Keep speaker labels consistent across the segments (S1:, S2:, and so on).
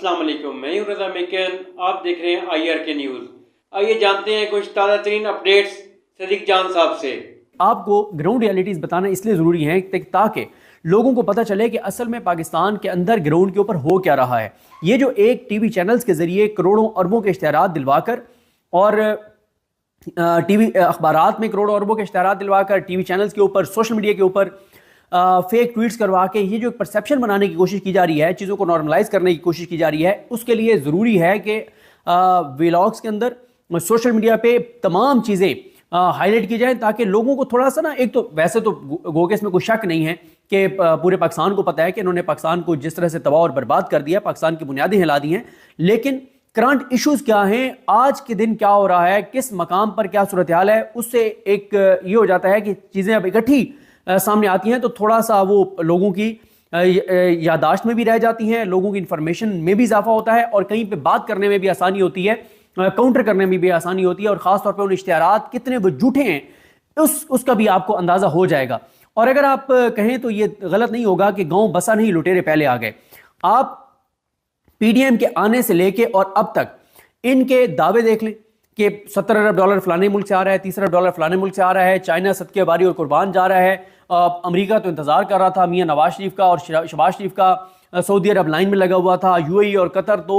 S1: अस्सलाम वालेकुम, मैं हूं रज़ा मेकन। आप देख रहे हैं IRK न्यूज़। आइए जानते हैं कुछ ताज़ा तरीन अपडेट्स सदीक जान साहब से।
S2: आपको ग्राउंड रियलिटीज़ बताना इसलिए ज़रूरी है ताकि लोगों को पता चले कि असल में पाकिस्तान के अंदर ग्राउंड के ऊपर हो क्या रहा है। ये जो एक टीवी चैनल्स के ज़रिए करोड़ों अरबों के इश्तिहारात दिलवाकर और टीवी अखबारात में करोड़ों अरबों के इश्तिहारात दिलवाकर टीवी चैनल्स के ऊपर सोशल मीडिया के ऊपर फेक ट्वीट्स करवा के ये जो परसेप्शन बनाने की कोशिश की जा रही है, चीज़ों को नॉर्मलाइज करने की कोशिश की जा रही है, उसके लिए ज़रूरी है कि व्लॉग्स के अंदर सोशल मीडिया पे तमाम चीज़ें हाईलाइट की जाए ताकि लोगों को थोड़ा सा ना, एक तो वैसे तो गो के इसमें कोई शक नहीं है कि पूरे पाकिस्तान को पता है कि इन्होंने पाकिस्तान को जिस तरह से तबाह और बर्बाद कर दिया, पाकिस्तान की बुनियादें हिला दी हैं, लेकिन करंट इश्यूज क्या हैं, आज के दिन क्या हो रहा है, किस मकाम पर क्या सूरत हाल है, उससे एक ये हो जाता है कि चीज़ें अब इकट्ठी सामने आती हैं तो थोड़ा सा वो लोगों की यादाश्त में भी रह जाती हैं, लोगों की इंफॉर्मेशन में भी इजाफा होता है और कहीं पे बात करने में भी आसानी होती है, काउंटर करने में भी आसानी होती है और ख़ास तौर पे उन इश्तिहारात कितने वो झूठे हैं उसका भी आपको अंदाज़ा हो जाएगा। और अगर आप कहें तो ये गलत नहीं होगा कि गांव बसा नहीं लुटेरे पहले आ गए। आप PDM के आने से लेके और अब तक इनके दावे देख लें कि $70 अरब फलाने मुल्क से आ रहा है, $30 अरब फलाने मुल्क से आ रहा है, चाइना सदके बारी और कुर्बान जा रहा है, अमेरिका तो इंतज़ार कर रहा था मियाँ नवाज शरीफ का और शहबाज शरीफ का, सऊदी अरब लाइन में लगा हुआ था, UAE और कतर तो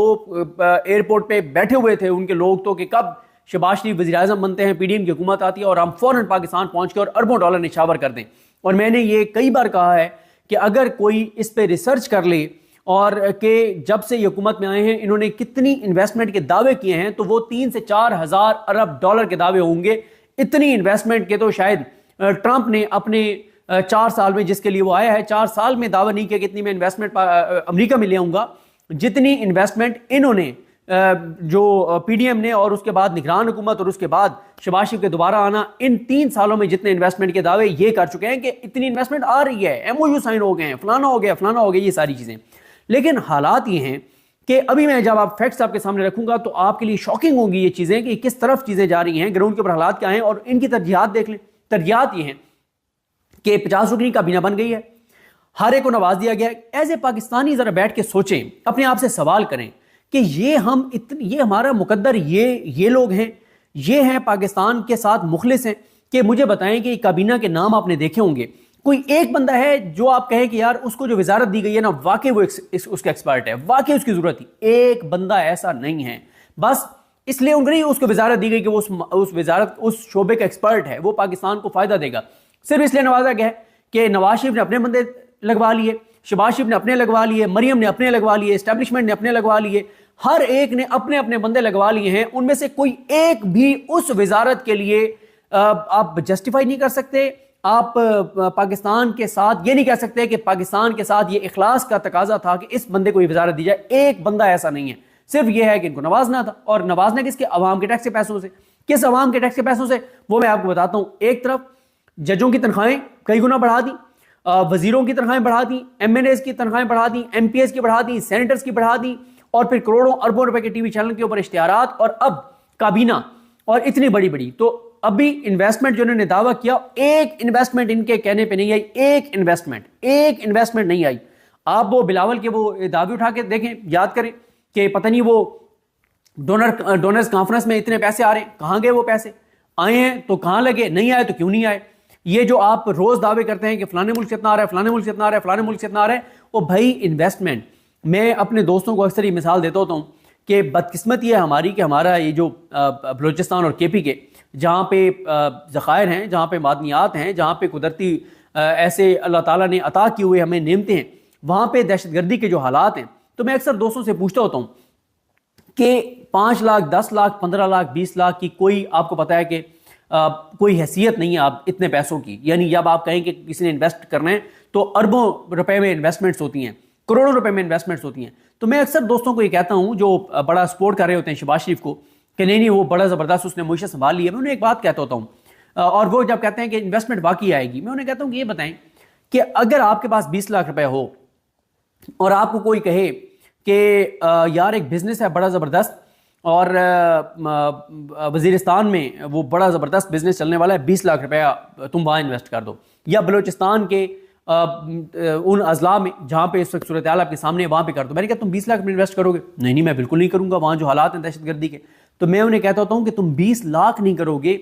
S2: एयरपोर्ट पे बैठे हुए थे उनके लोग तो कि कब शहबाज शरीफ वज़ीर आज़म बनते हैं, PDM की हुकूमत आती है और हम फ़ौरन पाकिस्तान पहुँच के और अरबों डॉलर निछावर कर दें। और मैंने ये कई बार कहा है कि अगर कोई इस पर रिसर्च कर ले और कि जब से ये हुकूमत में आए हैं इन्होंने कितनी इन्वेस्टमेंट के दावे किए हैं तो वो 3 से 4 हज़ार अरब डॉलर के दावे होंगे। इतनी इन्वेस्टमेंट के तो शायद ट्रंप ने अपने 4 साल में, जिसके लिए वो आया है, 4 साल में दावा नहीं किया कि इतनी मैं इन्वेस्टमेंट अमेरिका में ले आऊंगा, जितनी इन्वेस्टमेंट इन्होंने जो PDM ने और उसके बाद निगरान हुकूमत और उसके बाद शहबाज शरीफ के दोबारा आना, इन 3 सालों में जितने इन्वेस्टमेंट के दावे ये कर चुके हैं कि इतनी इन्वेस्टमेंट आ रही है, MOU साइन हो गए हैं, फलाना हो गया, फलाना हो गया, ये सारी चीज़ें। लेकिन हालात ये हैं कि अभी मैं जब आप फैक्ट्स आपके सामने रखूंगा तो आपके लिए शॉकिंग होंगी ये चीज़ें कि किस तरफ चीज़ें जा रही हैं, ग्राउंड के ऊपर हालात क्या हैं और इनकी तरजीहात देख लें। तरजीहात ये हैं कि 50 रुकनी काबीना बन गई है, हर एक को नवाज दिया गया है। एज ए पाकिस्तानी ज़रा बैठ के सोचें, अपने आप से सवाल करें कि ये हमारा मुकद्दर ये लोग हैं, ये हैं पाकिस्तान के साथ मुखलिस हैं कि मुझे बताएं कि काबीना के नाम आपने देखे होंगे, कोई एक बंदा है जो आप कहें कि यार उसको जो वजारत दी गई है ना वाकई वो उसका एक्सपर्ट है, वाकई उसकी जरूरत थी? एक बंदा ऐसा नहीं है। बस इसलिए उनको उसको वजारत दी गई कि वो उस वजारत उस शोबे का एक्सपर्ट है, वो पाकिस्तान को फायदा देगा। सिर्फ इसलिए नवाजा गया है कि नवाज शरीफ ने अपने बंदे लगवा लिए, शहबाज शरीफ ने अपने लगवा लिए, मरियम ने अपने लगवा लिए, एस्टेब्लिशमेंट ने अपने लगवा लिए, हर एक ने अपने अपने बंदे लगवा लिए हैं। उनमें से कोई एक भी उस वजारत के लिए आप जस्टिफाई नहीं कर सकते। आप पाकिस्तान के साथ ये नहीं कह सकते कि पाकिस्तान के साथ ये इखलास का तकाजा था कि इस बंदे को ये वजारत दी जाए। एक बंदा ऐसा नहीं है। सिर्फ ये है कि इनको नवाजना था, और नवाजना किसके? अवाम के टैक्स के पैसों से। किस अवाम के टैक्स के पैसों से? वो मैं आपको बताता हूँ। एक तरफ जजों की तनख्वाहें कई गुना बढ़ा दी, वजीरों की तनख्वाहें बढ़ा दी, MNAs की तनख्वाहें बढ़ा दी, MPs की बढ़ा दी, सेनेटर्स की बढ़ा दी, और फिर करोड़ों अरबों रुपए के टीवी चैनल के ऊपर इश्तिहारात, और अब काबीना, और इतनी बड़ी बड़ी। तो अभी इन्वेस्टमेंट जो इन्होंने दावा किया, एक इन्वेस्टमेंट इनके कहने पे नहीं आई, एक इन्वेस्टमेंट नहीं आई। आप वो बिलावल के वो दावे उठा के देखें, याद करें कि पता नहीं वो डोनर्स कॉन्फ्रेंस में इतने पैसे आ रहे हैं, कहां गए वो पैसे? आए हैं तो कहां लगे, नहीं आए तो क्यों नहीं आए? ये जो आप रोज दावे करते हैं कि फलाने मुल्क से इतना आ रहा है, फलाने मुल्क से इतना आ रहा है, फलाने मुल्क से इतना आ रहा है, वो भाई इन्वेस्टमेंट। मैं अपने दोस्तों को अक्सर ये मिसाल देता होता हूँ कि बदकिस्मती है हमारी कि हमारा ये जो बलूचिस्तान और KP के जहाँ पे ज़खायर हैं, जहाँ पे मादनियात हैं, जहाँ पे कुदरती ऐसे अल्लाह ताला ने अता किए हुए हमें नेमतें हैं, वहाँ पे दहशतगर्दी के जो हालात हैं, तो मैं अक्सर दोस्तों से पूछता होता हूँ कि 5 लाख, 10 लाख, 15 लाख, 20 लाख की कोई आपको पता है कि कोई हैसियत नहीं है आप इतने पैसों की। यानी जब आप कहें कि किसी ने इन्वेस्ट करना है तो अरबों रुपए में इन्वेस्टमेंट्स होती हैं, करोड़ों रुपए में इन्वेस्टमेंट्स होती हैं। तो मैं अक्सर दोस्तों को ये कहता हूँ जो बड़ा सपोर्ट कर रहे होते हैं शहबाज शरीफ को कि नहीं वो बड़ा ज़बरदस्त उसने मुझे संभाल लिया, मैं उन्हें एक बात कहता होता हूँ, और वो जब कहते हैं कि इन्वेस्टमेंट वाकई आएगी, मैं उन्हें कहता हूँ कि ये बताएं कि अगर आपके पास 20 लाख रुपए हो और आपको कोई कहे कि यार एक बिजनेस है बड़ा ज़बरदस्त और वजीरिस्तान में वो बड़ा ज़बरदस्त बिजनेस चलने वाला है, 20 लाख रुपया तुम वहाँ इन्वेस्ट कर दो, या बलूचिस्तान के उन अजला में जहाँ पे इस वक्त सूरत हाल आपके सामने, वहाँ पे कर दो। मैंने कहा तुम 20 लाख में इन्वेस्ट करोगे? नहीं मैं बिल्कुल नहीं करूँगा, वहाँ जो हालात हैं दहशतगर्दी के। तो मैं उन्हें कहता होता हूँ कि तुम 20 लाख नहीं करोगे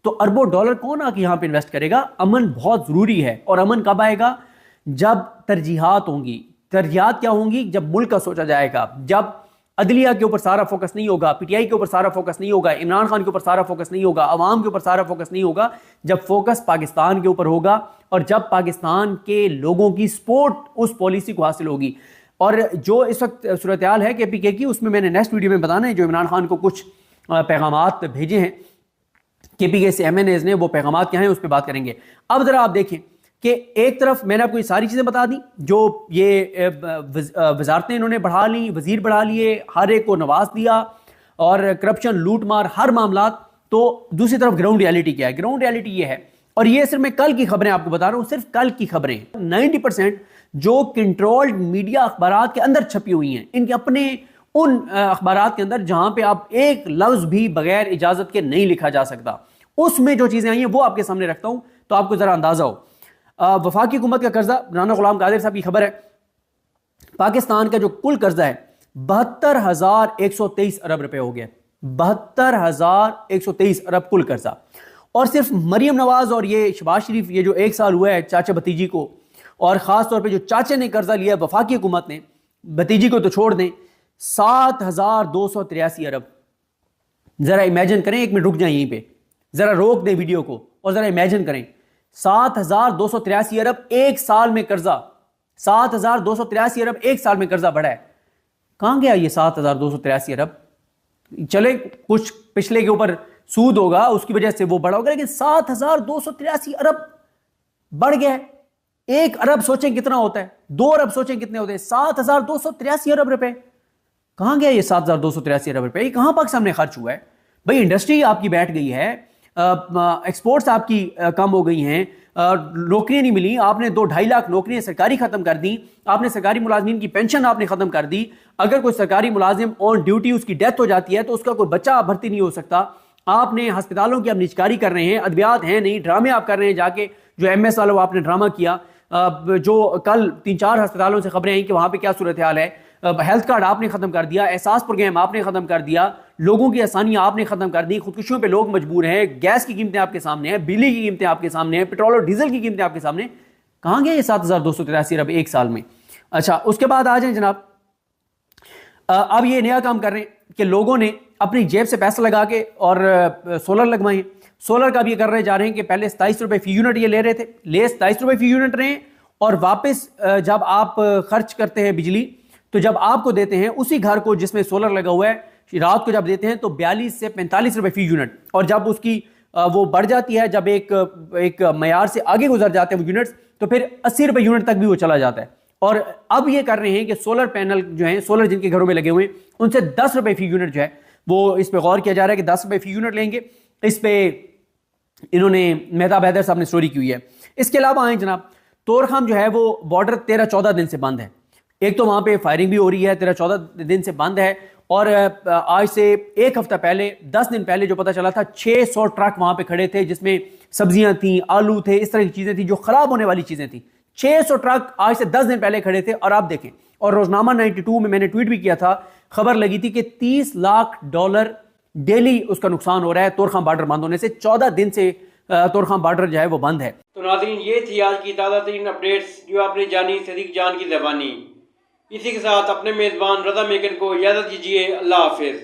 S2: तो अरबों डॉलर कौन आके यहाँ पे इन्वेस्ट करेगा? अमन बहुत ज़रूरी है। और अमन कब आएगा? जब तरजीहात होंगी। तरजीहात क्या होंगी? जब मुल्क का सोचा जाएगा, जब अदलिया के ऊपर सारा फोकस नहीं होगा, पीटीआई के ऊपर सारा फोकस नहीं होगा, इमरान खान के ऊपर सारा फोकस नहीं होगा, अवाम के ऊपर सारा फोकस नहीं होगा, जब फोकस पाकिस्तान के ऊपर होगा और जब पाकिस्तान के लोगों की सपोर्ट उस पॉलिसी को हासिल होगी। और जो इस वक्त सूरत हाल है KPK की, उसमें मैंने नेक्स्ट वीडियो में बताना है, जो इमरान खान को कुछ पैगामात भेजे हैं KPK से MNAs ने, वो पैगामात क्या हैं उस पर बात करेंगे। अब जरा आप देखें कि एक तरफ मैंने आपको ये सारी चीज़ें बता दी, जो ये वजारतें इन्होंने बढ़ा ली, वजीर बढ़ा लिए, हर एक को नवाज दिया, और करप्शन, लूट मार, हर मामला। तो दूसरी तरफ ग्राउंड रियलिटी क्या है? ग्राउंड रियलिटी ये है, और ये सिर्फ मैं कल की खबरें आपको बता रहा हूँ, सिर्फ कल की खबरें। 90% जो कंट्रोल्ड मीडिया अखबारात के अंदर छपी हुई हैं, इनके अपने उन अखबारात के अंदर जहां पे आप एक लफ्ज भी बगैर इजाजत के नहीं लिखा जा सकता, उसमें जो चीजें आई हैं वो आपके सामने रखता हूं, तो आपको जरा अंदाजा हो। वफाकी हुकूमत का कर्जा, राना गुलाम कादिर साहब की खबर है, पाकिस्तान का जो कुल कर्जा है 72,123 अरब रुपए हो गया। 72,123 अरब कुल कर्जा। और सिर्फ मरियम नवाज और ये शहबाज शरीफ, ये जो एक साल हुआ है चाचा भतीजी को, और खास तौर पे जो चाचे ने कर्जा लिया वफाकी हुकूमत ने, भतीजी को तो छोड़ दें, 7,283 अरब। जरा इमेजिन करें, एक मिनट रुक जाए यहीं पे, जरा रोक दें वीडियो को और जरा इमेजिन करें, 7,283 अरब एक साल में कर्जा। 7,283 अरब एक साल में कर्जा बढ़ा है। कहां गया ये 7,283 अरब? चले कुछ पिछले के ऊपर सूद होगा, उसकी वजह से वो बढ़ा होगा, लेकिन 7,283 अरब बढ़ गया है। 1 अरब सोचें कितना होता है, 2 अरब सोचें कितने होते हैं, 7,283 अरब रुपए। कहां गया ये 7,283 अरब रुपए? ये कहां पाकिस्तान में खर्च हुआ है? भाई इंडस्ट्री आपकी बैठ गई है, एक्सपोर्ट्स आपकी कम हो गई हैं, नौकरियां नहीं मिली, आपने 2-2.5 लाख नौकरियां सरकारी खत्म कर दी, आपने सरकारी मुलाजिमीन की पेंशन आपने खत्म कर दी। अगर कोई सरकारी मुलाजिम ऑन ड्यूटी उसकी डेथ हो जाती है तो उसका कोई बच्चा भर्ती नहीं हो सकता। आपने अस्पतालों की आप निजकारी कर रहे हैं, अद्वियात हैं नहीं, ड्रामे आप कर रहे हैं जाके, जो MS वालों आपने ड्रामा किया, जो कल 3-4 अस्पतालों से खबरें आई कि वहां पे क्या सूरत हाल है। हेल्थ कार्ड आपने खत्म कर दिया, एहसास प्रोग्राम आपने खत्म कर दिया, लोगों की आसानियां आपने खत्म कर दी, खुदकुशियों पे लोग मजबूर हैं, गैस की कीमतें आपके सामने हैं, बिजली की कीमतें आपके सामने हैं, पेट्रोल और डीजल की कीमतें आपके सामने। कहां गए ये 7,283 अरब एक साल में? अच्छा, उसके बाद आ जाए जनाब, अब ये नया काम कर रहे हैं कि लोगों ने अपनी जेब से पैसा लगा के और सोलर लगवाए। सोलर का भी ये कर रहे जा रहे हैं कि पहले 27 रुपए फी यूनिट ये ले रहे थे, 27 रुपए फी यूनिट रहे, और वापस जब आप खर्च करते हैं बिजली, तो जब आपको देते हैं उसी घर को जिसमें सोलर लगा हुआ है, रात को जब देते हैं तो 42 से 45 रुपए फी यूनिट, और जब उसकी वो बढ़ जाती है, जब एक मयार से आगे गुजर जाते हैं वो यूनिट्स, तो फिर 80 रुपए यूनिट तक भी वो चला जाता है। और अब ये कर रहे हैं कि सोलर पैनल जो हैं, सोलर जिनके घरों में लगे हुए हैं, उनसे 10 रुपए फी यूनिट जो है वो, इस पर गौर किया जा रहा है कि 10 रुपए फी यूनिट लेंगे। इस पे इन्होंने मेहताब हैदर साहब ने स्टोरी की हुई है। इसके अलावा आए जनाब, तोरखाम जो है वो बॉर्डर 13-14 दिन से बंद है। एक तो वहां पे फायरिंग भी हो रही है, 13-14 दिन से बंद है, और आज से एक हफ्ता पहले, 10 दिन पहले जो पता चला था, 600 ट्रक वहां पे खड़े थे जिसमें सब्जियां थी, आलू थे, इस तरह की चीजें थी जो खराब होने वाली चीजें थी। 600 ट्रक आज से 10 दिन पहले खड़े थे। और आप देखें, और रोजनामा 92 में मैंने ट्वीट भी किया था, खबर लगी थी कि $30 लाख डेली उसका नुकसान हो रहा है तोरखाम बॉर्डर बंद होने से। 14 दिन से तोरखाम बॉर्डर जो है वो बंद है।
S1: तो नाज़रीन, ये थी आज की ताज़ा तरीन अपडेट्स जो आपने जानी सदीक जान की ज़बानी। इसी के साथ अपने मेज़बान रज़ा मेकन को इजाज़त दीजिए। अल्लाह हाफिज़।